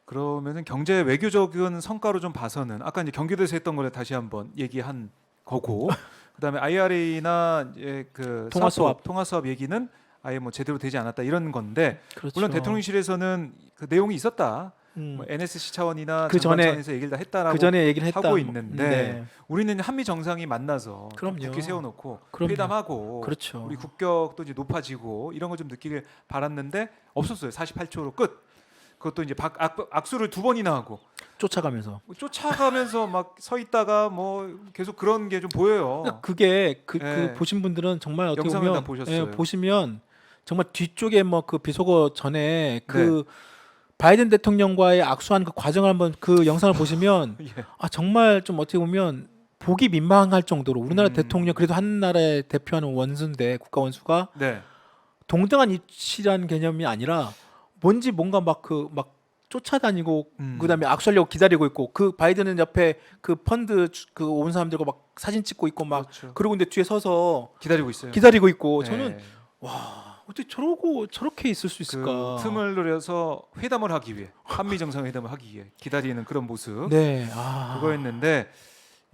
그러면은 경제 외교적인 성과로 좀 봐서는 아까 이제 경기도에서 했던 거를 다시 한번 얘기한 거고 그다음에 IRA나 이제 그 통화 수합. 통화 수합 얘기는 아예 뭐 제대로 되지 않았다 이런 건데 그렇죠. 물론 대통령실에서는 그 내용이 있었다. 음. 뭐 NSC 차원이나 그 장관 전에 차원에서 얘기를 다 했다라고 그 전에 얘기를 했다. 하고 있는데 네. 우리는 한미 정상이 만나서 그럼요. 국기 세워놓고 그럼요. 회담하고 그렇죠. 우리 국격도 이제 높아지고 이런 걸 좀 느끼길 바랐는데 없었어요. 48초로 끝. 그것도 이제 악수를 두 번이나 하고 쫓아가면서. 쫓아가면서 막 서 있다가 뭐 계속 그런 게 좀 보여요. 그러니까 그게 그 예. 보신 분들은 정말 어떻게 영상을 보면 다 보셨어요. 보시면 정말 뒤쪽에 뭐 그 비속어 전에 그 네. 바이든 대통령과의 악수한 그 과정을 한번 그 영상을 보시면 예. 아 정말 좀 어떻게 보면 보기 민망할 정도로 우리나라 음. 대통령 그래도 한 나라에 대표하는 원수인데 국가 원수가 네. 동등한 입시라는 개념이 아니라 뭔가 막 쫓아다니고 그다음에 악수하려고 기다리고 있고 그 바이든은 옆에 그 펀드 그 온 사람들과 막 사진 찍고 있고 막 그렇죠. 그러고 근데 뒤에 서서 기다리고 있어요. 기다리고 있고 네. 저는 와 어떻게 저러고 저렇게 있을 수 있을까? 그 틈을 노려서 회담을 하기 위해 한미 정상회담을 하기 위해 기다리는 그런 모습 네, 그거였는데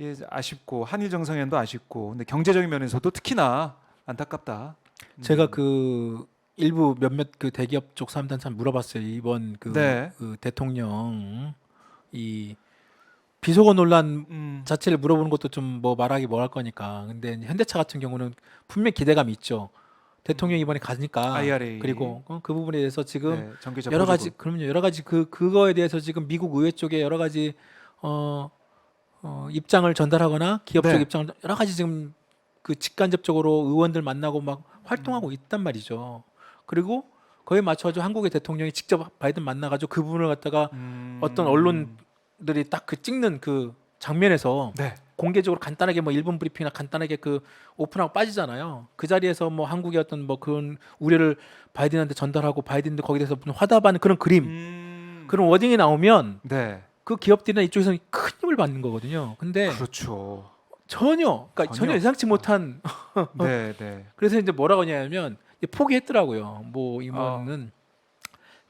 예, 아쉽고 한일 정상회담도 아쉽고 근데 경제적인 면에서도 특히나 안타깝다. 제가 그 일부 몇몇 그 대기업 쪽 사람들한테 참 물어봤어요. 이번 네. 그 대통령 이 비속어 논란 자체를 물어보는 것도 좀 뭐 말하기 뭐 할 거니까. 근데 현대차 같은 경우는 분명 기대감이 있죠. 대통령 이번에 가니까. IRA 그리고 그 부분에 대해서 지금 네, 전기차 여러 가지 보조금. 그럼요 여러 가지 그거에 대해서 지금 미국 의회 쪽에 여러 가지 입장을 전달하거나 기업 쪽 네. 입장을 여러 가지 지금 그 직간접적으로 의원들 만나고 막 활동하고 있단 말이죠. 그리고 거기에 맞춰가지고 한국의 대통령이 직접 바이든 만나가지고 그 부분을 갖다가 어떤 언론들이 딱 그 찍는 그 장면에서 네. 공개적으로 간단하게 뭐 1분 브리핑이나 간단하게 그 오픈하고 빠지잖아요. 그 자리에서 뭐 한국의 어떤 뭐 그런 우려를 바이든한테 전달하고 바이든도 거기에 대해서 화답하는 그런 그림, 그런 워딩이 나오면 네. 그 기업들이나 이쪽에서는 큰 힘을 받는 거거든요. 근데 그렇죠. 전혀 전혀. 예상치 못한 네, 네. 그래서 이제 뭐라고 하냐면 이제 포기했더라고요. 뭐 이번은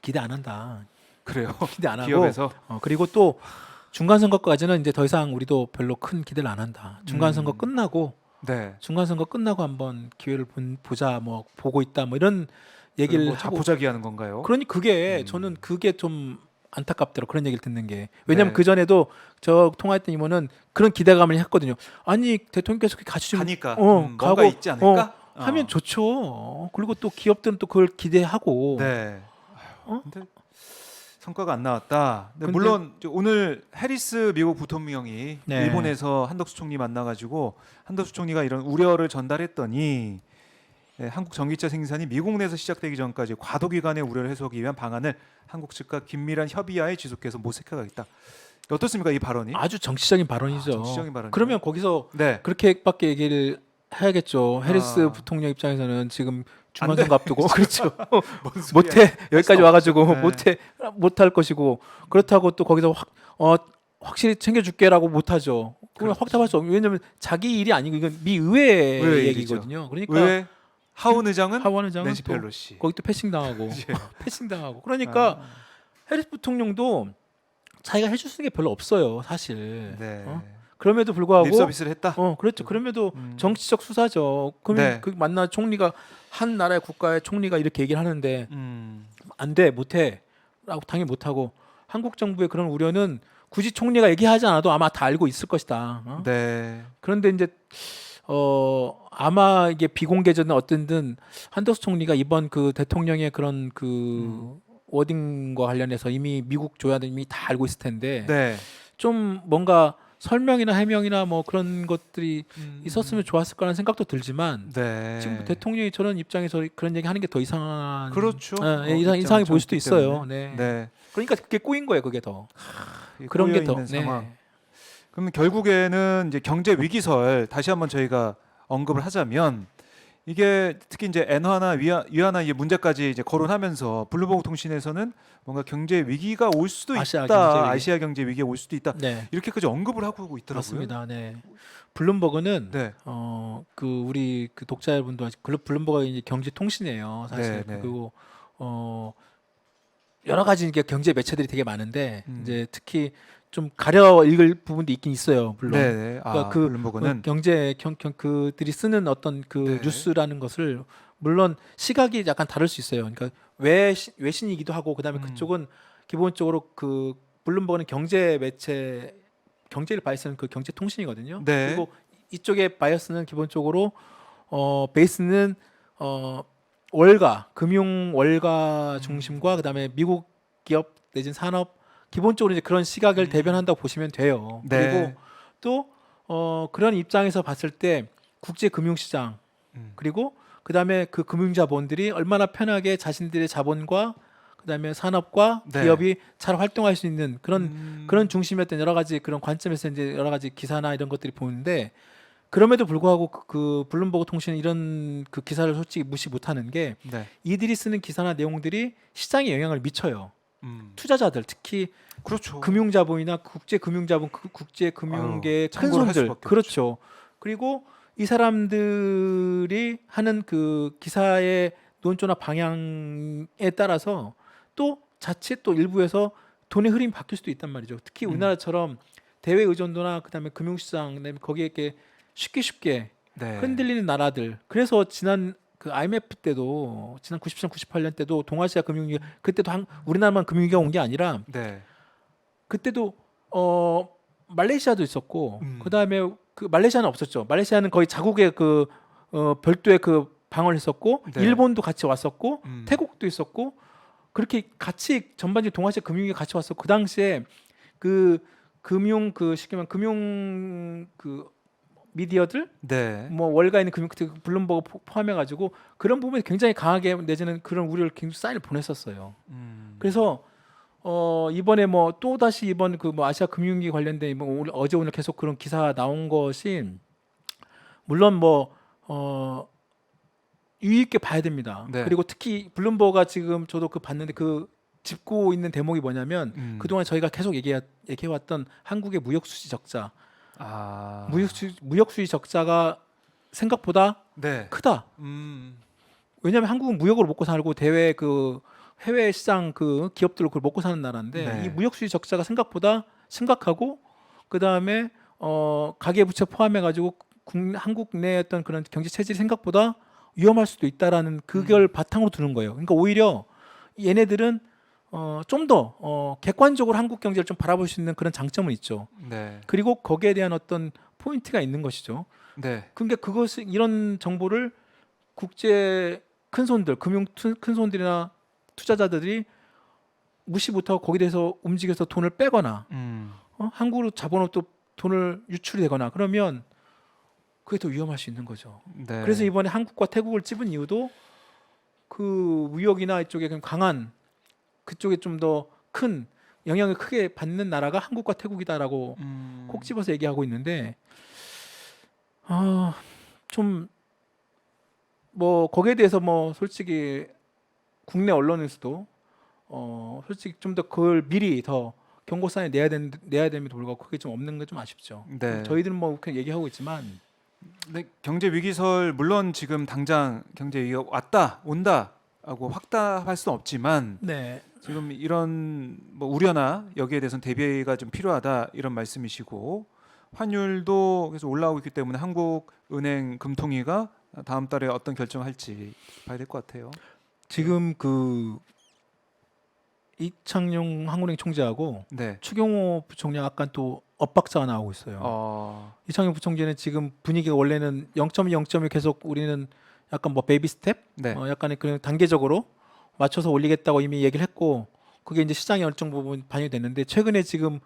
기대 안 한다. 그래요. 기대 안 하고 기업에서 그리고 또 중간 선거까지는 이제 더 이상 우리도 별로 큰 기대를 안 한다. 중간 선거 끝나고 네. 중간 선거 끝나고 한번 기회를 보자 뭐 보고 있다 뭐 이런 얘기를 뭐 하고 자포자기하는 건가요? 그러니 그게 저는 그게 좀 안타깝더라고 그런 얘기를 듣는 게 왜냐면 네. 그 전에도 저 통화했던 이모는 그런 기대감을 했거든요. 아니 대통령께서 같이 좀 가니까 가고 뭔가 있지 않을까? 하면 좋죠. 그리고 또 기업들은 또 그걸 기대하고 네. 어? 근데 성과가 안 나왔다. 근데 근데- 물론 오늘 해리스 미국 부통령이 네. 일본에서 한덕수 총리 만나가지고 한덕수 총리가 이런 우려를 전달했더니 한국 전기차 생산이 미국 내에서 시작되기 전까지 과도 기간의 우려를 해소하기 위한 방안을 한국 측과 긴밀한 협의하에 지속해서 모색해가겠다. 어떻습니까 이 발언이? 아주 정치적인 발언이죠. 정치적인 발언이죠. 그러면 거기서 네. 그렇게밖에 얘기를 해야겠죠. 해리스 부통령 입장에서는 지금 중간선거 앞두고 그렇죠. 못해 여기까지 와가지고 네. 못할 것이고 그렇다고 또 거기서 확실히 챙겨줄게라고 못하죠. 그건 확답할 수 없는 왜냐하면 자기 일이 아니고 이건 미 의회 의회 얘기거든요. 그러니까 왜 하원 의장은 하원 의장은 낸시 또 펠로시. 거기 또 패싱 당하고 예. 패싱 당하고 그러니까 해리스 부통령도 자기가 해줄 수 있는 게 별로 없어요, 사실. 네. 그럼에도 불구하고 립 서비스를 했다. 그렇죠. 그럼에도 정치적 수사죠. 그러면 네. 그 만나 총리가 한 나라의 국가의 총리가 이렇게 얘기를 하는데 음. 안 돼, 못해라고 당연히 못하고 한국 정부의 그런 우려는 굳이 총리가 얘기하지 않아도 아마 다 알고 있을 것이다. 네. 그런데 이제 아마 이게 비공개적인 어떤든 한덕수 총리가 이번 그 대통령의 그런 그 워딩과 관련해서 이미 미국 조야는 이미 다 알고 있을 텐데 네. 좀 뭔가 설명이나 해명이나 뭐 그런 것들이 있었으면 좋았을 거라는 생각도 들지만 네. 지금 대통령이 저런 입장에서 그런 얘기 하는 게 더 이상한 그렇죠. 이상하게 보일 수도 정치 있어요. 때문에. 네. 네. 그러니까 그게 꼬인 거예요. 그게 더 이 그런 게 더. 꼬여 있는 상황. 그러면 결국에는 이제 경제 위기설 다시 한번 저희가 언급을 하자면 이게 특히 이제 엔화나 위안화 이 문제까지 이제 거론하면서 블룸버그 통신에서는 뭔가 경제 위기가 올 수도 아시아 있다. 경제 위기. 아시아 경제 위기가 올 수도 있다. 네. 이렇게까지 언급을 하고 있더라고요. 맞습니다. 네. 블룸버그는 네. 그 우리 그 독자분도 블룸버그가 이제 경제 통신이에요. 사실 네, 네. 그리고 여러 가지 이게 경제 매체들이 되게 많은데 이제 특히 좀 가려 읽을 부분도 있긴 있어요. 물론. 네. 그러니까 블룸버그는 경제 그들이 쓰는 어떤 그 네. 뉴스라는 것을 물론 시각이 약간 다를 수 있어요. 그러니까 외신이기도 하고 그다음에 그쪽은 기본적으로 그 블룸버그는 경제 매체 경제를 바이스하는 그 경제 통신이거든요. 네. 그리고 이쪽의 바이어스는 기본적으로 베이스는 월가 금융 월가 중심과 그다음에 미국 기업 내진 산업 기본적으로 이제 그런 시각을 대변한다고 보시면 돼요. 네. 그리고 또 그런 입장에서 봤을 때 국제 금융 시장 그리고 그다음에 그 금융자본들이 얼마나 편하게 자신들의 자본과 그다음에 산업과 네. 기업이 잘 활동할 수 있는 그런 중심이었던 여러 가지 그런 관점에서 이제 여러 가지 기사나 이런 것들이 보이는데 그럼에도 불구하고 그 블룸버그 통신은 이런 그 기사를 솔직히 무시 못하는 게 네. 이들이 쓰는 기사나 내용들이 시장에 영향을 미쳐요. 투자자들 특히 그렇죠. 금융자본이나 국제 금융자본 국제 금융계의 큰 참고를 할 손들 수밖에 그렇죠. 그리고 이 사람들이 하는 그 기사의 논조나 방향에 따라서 또 자칫 또 일부에서 돈의 흐름이 바뀔 수도 있단 말이죠. 특히 우리나라처럼 대외 의존도나 그다음에 금융시장 그다음에 거기에 이렇게 쉽게 네. 흔들리는 나라들. 그래서 지난 그 IMF 때도 지난 97, 98년 때도 동아시아 금융위기 그때도 우리나라만 금융위기가 온 게 아니라 네. 그때도 말레이시아도 있었고 음. 그다음에 그 말레이시아는 없었죠. 말레이시아는 거의 자국의 그 별도의 그 방을 했었고 네. 일본도 같이 왔었고 음. 태국도 있었고 그렇게 같이 전반적인 동아시아 금융위기 같이 왔었고 그 당시에 그 금융 그 쉽게 말하면 금융 그 미디어들 네. 뭐 월가 있는 금융 블룸버그 포함해 가지고 그런 부분이 굉장히 강하게 내지는 그런 우려를 굉장히 사인을 보냈었어요. 그래서 이번에 뭐 또 다시 이번 그 뭐 아시아 금융위기 관련된 뭐 어제 오늘 계속 그런 기사 나온 것이 물론 뭐 유의 있게 봐야 됩니다. 네. 그리고 특히 블룸버그가 지금 저도 그 봤는데 그 짚고 있는 대목이 뭐냐면 그동안 저희가 계속 얘기해왔던 한국의 무역 수지 적자, 무역 수지 적자가 생각보다 네. 크다. 왜냐하면 한국은 무역으로 먹고 살고 대외 그 해외 시장 그 기업들로 그걸 먹고 사는 나라인데 네. 이 무역 수지 적자가 생각보다 심각하고 그 다음에 가계 부채 포함해 가지고 한국 내 어떤 그런 경제 체질이 생각보다 위험할 수도 있다라는 그걸 바탕으로 두는 거예요. 그러니까 오히려 얘네들은 좀 더 객관적으로 한국 경제를 좀 바라볼 수 있는 그런 장점은 있죠. 네. 그리고 거기에 대한 어떤 포인트가 있는 것이죠. 네. 그러니까 그것을 이런 정보를 국제 큰 손들, 금융 큰 손들이나 투자자들이 무시 못하고 거기에 대해서 움직여서 돈을 빼거나 한국으로 자본업도 돈을 유출이 되거나 그러면 그게 더 위험할 수 있는 거죠. 네. 그래서 이번에 한국과 태국을 찝은 이유도 그 무역이나 이쪽에 그냥 강한 그쪽에 좀 더 큰 영향을 크게 받는 나라가 한국과 태국이다라고 콕 집어서 얘기하고 있는데 좀 뭐 거기에 대해서 뭐 솔직히 국내 언론에서도 솔직히 좀 더 그걸 미리 더 경고 사인 내야 됨에도 불구하고 그게 좀 없는 게 좀 아쉽죠. 네. 저희들은 뭐 그냥 얘기하고 있지만 네, 경제 위기설 물론 지금 당장 경제 위기가 왔다 온다 하고 확답할 수는 없지만 네. 지금 이런 뭐 우려나 여기에 대해서는 대비가 좀 필요하다 이런 말씀이시고 환율도 계속 올라오고 있기 때문에 한국은행 금통위가 다음 달에 어떤 결정을 할지 봐야 될 것 같아요. 지금 그 이창용 한국은행 총재하고 네. 추경호 부총리 약간 또 엇박자가 나오고 있어요. 이창용 부총재는 지금 분위기가 원래는 0.0점이 계속 우리는 약간 뭐 베이비 스텝, 네. 약간의 그냥 단계적으로 맞춰서 올리겠다고 이미 얘기를 했고 그게 이제 시장에 어느 정도 부분 반영이 됐는데 최근에 지금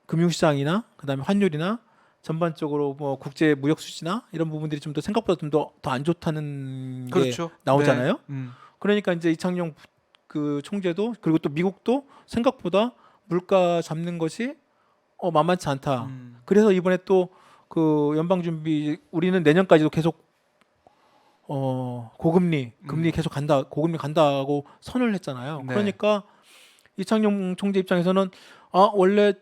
금융시장이나 그다음에 환율이나 전반적으로 뭐 국제 무역 수지나 이런 부분들이 좀 더 생각보다 좀 더 안 좋다는 게 그렇죠. 나오잖아요. 네. 그러니까 이제 이창용 그 총재도 그리고 또 미국도 생각보다 물가 잡는 것이 만만치 않다. 그래서 이번에 또 그 연방준비 우리는 내년까지도 계속 고금리 금리 계속 간다 고금리 간다고 선언을 했잖아요. 네. 그러니까 이창용 총재 입장에서는 원래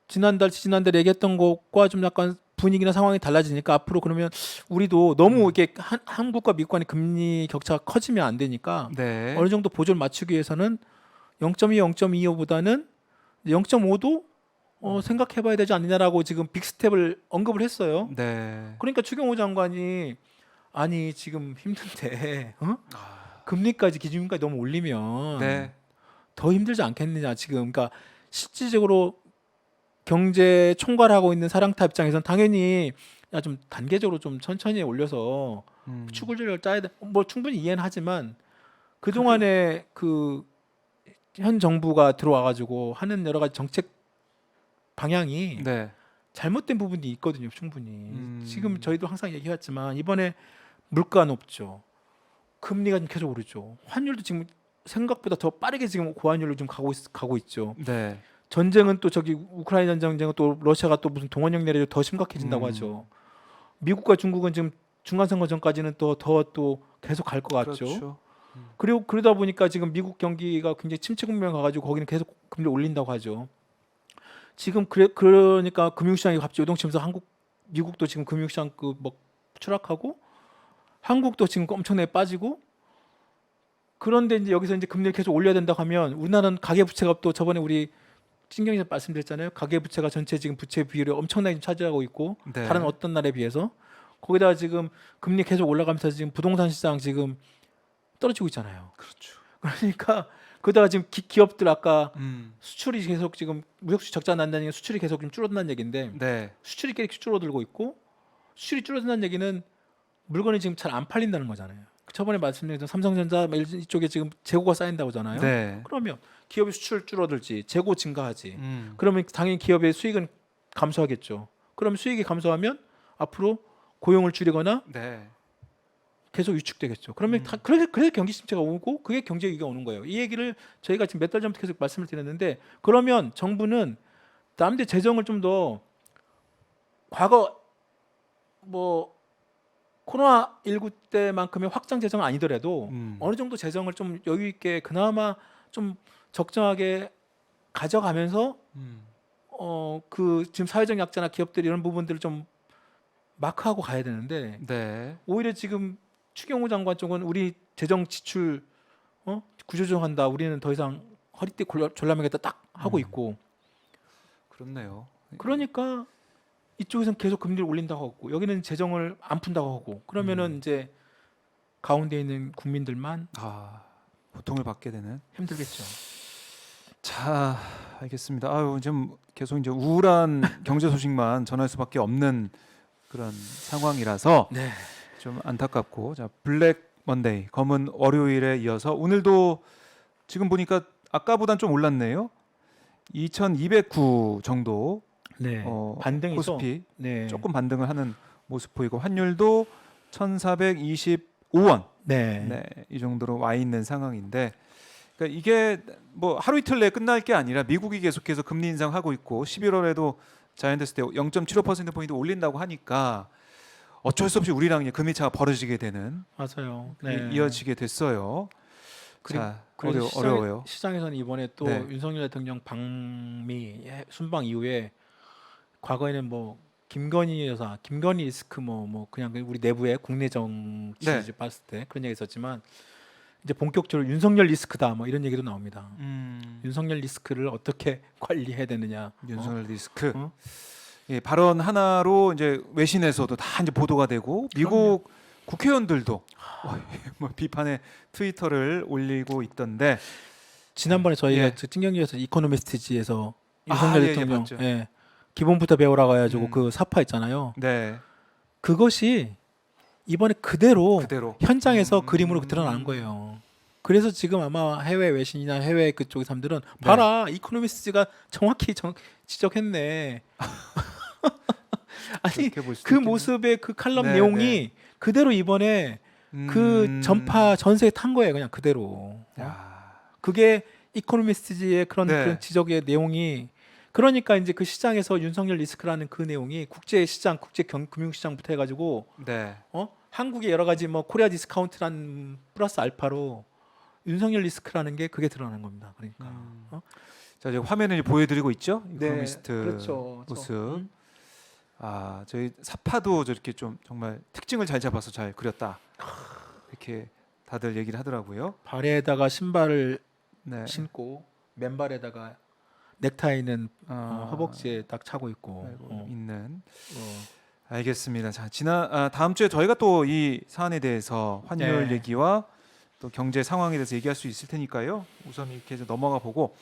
지난달 얘기했던 것과 좀 약간 분위기나 상황이 달라지니까 앞으로 그러면 우리도 너무 이게 한국과 미국 간의 금리 격차가 커지면 안 되니까 네. 어느 정도 보조를 맞추기 위해서는 0.2, 0.25보다는 0.5도 생각해봐야 되지 않느냐라고 지금 빅스텝을 언급을 했어요. 네. 그러니까 추경호 장관이 아니 지금 힘든데 아, 금리까지 기준금까지 너무 올리면 네. 더 힘들지 않겠느냐 지금. 그러니까 실질적으로 경제 총괄하고 있는 사령탑 입장에서는 당연히 야, 좀 단계적으로 좀 천천히 올려서 축을 좀 짜야 돼. 뭐 충분히 이해는 하지만 그 동안에 그 현 정부가 들어와가지고 하는 여러 가지 정책 방향이 네. 잘못된 부분이 있거든요, 충분히. 음. 지금 저희도 항상 얘기해왔지만 이번에 물가 높죠, 금리가 지금 계속 오르죠, 환율도 지금 생각보다 더 빠르게 지금 고환율로 좀 가고 있죠. 네. 전쟁은 또 저기 우크라이나 전쟁은 또 러시아가 또 무슨 동원령 내려도 더 심각해진다고 음. 하죠. 미국과 중국은 지금 중간선거 전까지는 또 계속 갈 것 같죠. 그렇죠. 그리고 그러다 보니까 지금 미국 경기가 굉장히 침체 국면 가가지고 거기는 계속 금리를 올린다고 하죠. 지금 그러니까 금융시장이 갑자기 요동치면서 미국도 지금 금융시장 뭐 추락하고 한국도 지금 엄청나게 빠지고, 그런데 이제 여기서 이제 금리를 계속 올려야 된다고 하면 우리나라는 가계부채가 또 저번에 우리 신경에서 말씀드렸잖아요. 가계부채가 전체 지금 부채 비율을 엄청나게 차지하고 있고 네. 다른 어떤 나라에 비해서 거기다가 지금 금리 계속 올라가면서 지금 부동산 시장 지금 떨어지고 있잖아요. 그렇죠. 그러니까 그러다가 지금 기업들 아까 음. 수출이 계속 지금 무역 수출 적자 난다는 게 수출이 계속 좀 줄어든다는 얘기인데 네. 수출이 계속 줄어들고 있고, 수출이 줄어든다는 얘기는 물건이 지금 잘 안 팔린다는 거잖아요. 저번에 말씀드린 삼성전자 이쪽에 지금 재고가 쌓인다고 하잖아요. 네. 그러면 기업의 수출 줄어들지, 재고 증가하지. 음. 그러면 당연히 기업의 수익은 감소하겠죠. 그럼 수익이 감소하면 앞으로 고용을 줄이거나 네. 계속 위축되겠죠. 그러면 그래서 경기 침체가 오고 그게 경제 위기가 오는 거예요. 이 얘기를 저희가 지금 몇 달 전부터 계속 말씀을 드렸는데, 그러면 정부는 남들 재정을 좀 더 과거 뭐 코로나19 때만큼의 확장 재정은 아니더라도 어느 정도 재정을 좀 여유 있게 그나마 좀 적정하게 가져가면서 음. 그 지금 사회적 약자나 기업들 이런 부분들을 좀 마크하고 가야 되는데, 네. 오히려 지금 추경호 장관 쪽은 우리 재정 지출 구조조정한다, 우리는 더 이상 허리띠 졸라매겠다 딱 하고 있고, 그렇네요. 그러니까 이쪽에서는 계속 금리를 올린다고 하고 여기는 재정을 안 푼다고 하고, 그러면은 이제 가운데 있는 국민들만 아, 고통을 받게 되는. 힘들겠죠. 자, 알겠습니다. 아유, 좀 계속 이제 우울한 경제 소식만 전할 수밖에 없는 그런 상황이라서 네. 좀 안타깝고, 자, 블랙 먼데이, 검은 월요일에 이어서 오늘도 지금 보니까 아까보단 좀 올랐네요. 2,209 정도. 네. 반등이죠. 코스피 네. 조금 반등을 하는 모습 보이고, 환율도 1,425원. 네. 네, 이 정도로 와 있는 상황인데, 그러니까 이게 뭐 하루 이틀 내에 끝날 게 아니라 미국이 계속해서 금리 인상하고 있고 11월에도 자이언트 때 0.75% 포인트 올린다고 하니까 어쩔 수 없이 우리랑 이제 금리 차가 벌어지게 되는, 맞아요. 그게 네. 이어지게 됐어요. 자, 그래서 어려워요. 시장에서는 이번에 또 네. 윤석열 대통령 방미 순방 이후에 과거에는 뭐 김건희 여사, 김건희 리스크 뭐 그냥 우리 내부의 국내 정치 네. 봤을 때 그런 얘기 있었지만, 이제 본격적으로 윤석열 리스크다 뭐 이런 얘기도 나옵니다. 윤석열 리스크를 어떻게 관리해야 되느냐. 윤석열 리스크. 어? 예, 발언 하나로 이제 외신에서도 다 이제 보도가 되고, 미국 국회의원들도 뭐 비판의 트위터를 올리고 있던데, 지난번에 저희가 예. 찡경기에서 이코노미스트지에서 아, 윤석열 예, 예, 대통령 봤죠. 기본부터 배우라고 해가지고 음. 그 사파 있잖아요. 네, 그것이 이번에 그대로 그대로 현장에서 그림으로 드러난 거예요. 그래서 지금 아마 해외 외신이나 해외 그쪽 사람들은 네. 봐라, 이코노미스트가 정확히 지적했네. 아니 그렇게 볼 수도 그 있겠네요. 모습의 그 칼럼 네, 내용이 그대로 이번에 그 전파 전세에 탄 거예요, 그냥 그대로. 야, 그게 이코노미스트지의 네. 그런 지적의 내용이, 그러니까 이제 그 시장에서 윤석열 리스크라는 그 내용이 국제 시장, 국제 금융시장부터 해가지고 네, 한국의 여러 가지 뭐 코리아 디스카운트란 플러스 알파로 윤석열 리스크라는 게 그게 드러나는 겁니다. 그러니까 자, 이제 화면을 보여드리고 있죠. 네, 이코노미스트 그렇죠. 모습. 아, 저희 사파도 저렇게 좀 정말 특징을 잘 잡아서 잘 그렸다, 이렇게 다들 얘기를 하더라고요. 발에다가 신발을 네. 신고 맨발에다가 넥타이는 아, 허벅지에 딱 차고 있고. 아이고, 있는. 어. 알겠습니다. 자, 다음 주에 저희가 또 이 사안에 대해서 환율 네. 얘기와 또 경제 상황에 대해서 얘기할 수 있을 테니까요. 우선 이렇게 해서 넘어가 보고